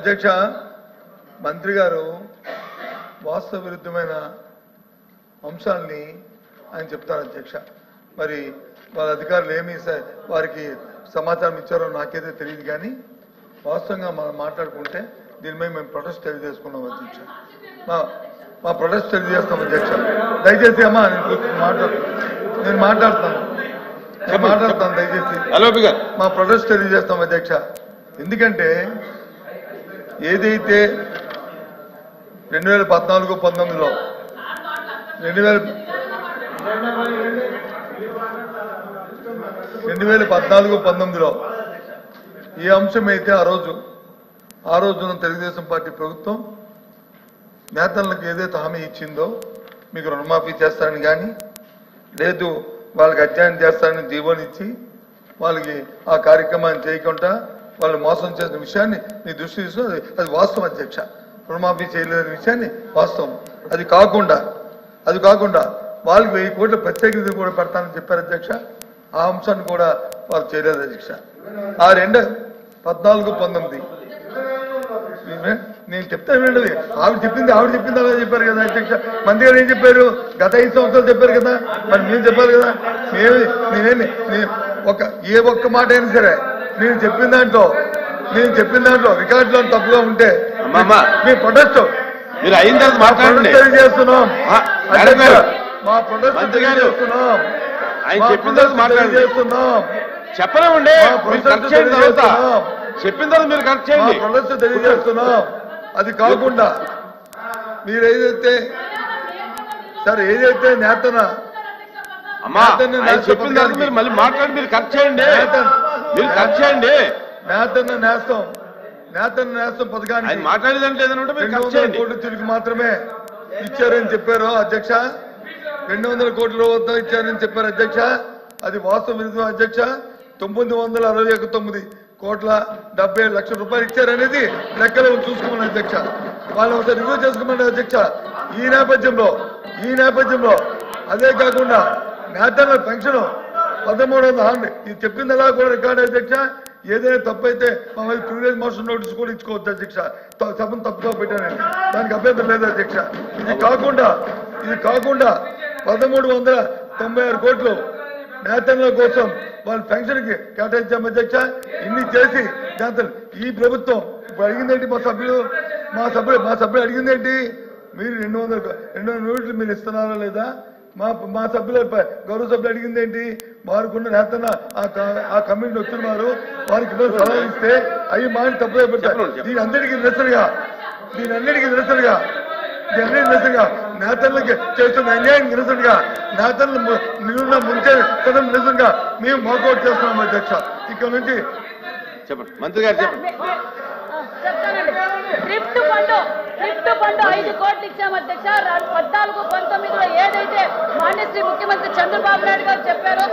అధ్యక్ష మంత్రి గారు వాస్తవ విరుద్ధమైన అంశాలని ఆయన చెప్తారు అధ్యక్ష. మరి వాళ్ళ అధికారులు ఏమి వారికి సమాచారం ఇచ్చారో నాకైతే తెలియదు, కానీ వాస్తవంగా మనం మాట్లాడుకుంటే దీని మీద మేము ప్రొటెస్ట్ తెలియజేసుకున్నాం అధ్యక్ష. మా ప్రొటెస్ట్ తెలియజేస్తాం అధ్యక్ష. దయచేసి అమ్మా నేను మాట్లాడుతాను దయచేసి మా ప్రొటెస్ట్ తెలియజేస్తాం అధ్యక్ష. ఎందుకంటే ఏదైతే 2014-19లో 2014-19లో ఈ అంశం అయితే ఆ రోజున తెలుగుదేశం పార్టీ ప్రభుత్వం నేతలకు ఏదైతే హామీ ఇచ్చిందో మీకు రుణమాఫీ చేస్తారని కానీ లేదు వాళ్ళకి అధ్యయనం చేస్తారని జీవోనిచ్చి వాళ్ళకి ఆ కార్యక్రమాన్ని చేయకుండా వాళ్ళు మోసం చేసిన విషయాన్ని మీ దృష్టి తీసుకుని అది వాస్తవం అధ్యక్ష. రుణమాఫీ చేయలేని విషయాన్ని వాస్తవం. అది కాకుండా వాళ్ళకి 1000 కోట్ల ప్రత్యేక నిధులు కూడా పెడతానని చెప్పారు అధ్యక్ష. ఆ అంశాన్ని కూడా వాళ్ళు చేయలేదు అధ్యక్ష. ఆ 14-19 నేను చెప్తాను వినండి. ఆవిడ చెప్పింది అలా చెప్పారు కదా అధ్యక్ష. మంత్రి గారు ఏం చెప్పారు? గత 5 సంవత్సరాలు చెప్పారు కదా, మరి మేము చెప్పాలి కదా. ఏ ఒక్క మాట అయినా సరే నేను చెప్పిన దాంట్లో రికార్డులో తప్పుగా ఉంటే మీ ప్రొటెస్ట్ మీరు అయిన తర్వాత మాట్లాడండి. చేస్తున్నాం మా ప్రొటెస్ట్ చేస్తున్నాం. ఆయన చెప్పిన తర్వాత మాట్లాడుతున్నాం. చెప్పలేమండి. చెప్పిన తర్వాత మీరు కరెక్ట్ చేయండి. ప్రొటెస్ట్ తెలియజేస్తున్నాం. అది కాకుండా మీరు ఏదైతే నేతన చెప్పిన తర్వాత మీరు మళ్ళీ మాట్లాడి మీరు కరెక్ట్ చేయండి. నేతన్న నేస్తం పథకానికి మాట్లాడేదంటే 200 కోట్ల తిరిగి మాత్రమే ఇచ్చారని చెప్పారు అధ్యక్ష. 200 కోట్ల రూపాయలు ఇచ్చారని చెప్పారు అధ్యక్ష. అది వాస్తవ విరుద్ధం అధ్యక్ష. 969 కోట్ల 77 లక్షల రూపాయలు ఇచ్చారనేది లెక్కలు చూసుకోమని అధ్యక్ష. వాళ్ళు ఒకసారి రివ్యూ చేసుకోమని అధ్యక్ష. ఈ నేపథ్యంలో అదే కాకుండా నేతన్న పెన్షన్ 1300 ఇది చెప్పింది అలా కూడా రికార్డు అధ్యక్ష. ఏదైనా తప్పు అయితే మమ్మల్ని ప్రివిలేజ్ మోషన్ నోటీస్ కూడా ఇచ్చుకోవచ్చు అధ్యక్ష. సభను తప్పుగా పెట్టాను, దానికి అభ్యంతరం లేదు అధ్యక్ష. ఇది కాకుండా 1396 కోట్లు నేతన్ల కోసం వాళ్ళ పెన్షన్ కి కేటాయించాం అధ్యక్ష. ఇన్ని చేసి దాంతో ఈ ప్రభుత్వం ఇప్పుడు అడిగిందేంటి? మా సభ్యులు అడిగిందేంటి? మీరు 200 యూనిట్లు మీరు ఇస్తున్నారా లేదా? మా సభ్యుల గౌరవ సభ్యులు అడిగింది ఏంటి? వారికున్న నేతన్న ఆ కమిటీని వచ్చినారు, వారికి సలహా ఇస్తే అవి మాట తప్పుగా పెట్టారు. దీని అన్నిటికీ నిరసనగా నేతలకు చేస్తున్న అన్యాయం నిరసనగా నేతలను ముంచే నిరసనగా మేము వాకౌట్ చేస్తున్నాం అధ్యక్ష. ఇక్కడ నుంచి చెప్పండి మంత్రి గారు చెప్పండి. లిఫ్ట్ ఫండ్ 5 కోట్లు ఇచ్చాం అధ్యక్ష. 14-19లో ఏదైతే మాన్యశ్రీ ముఖ్యమంత్రి చంద్రబాబు నాయుడు గారు చెప్పారో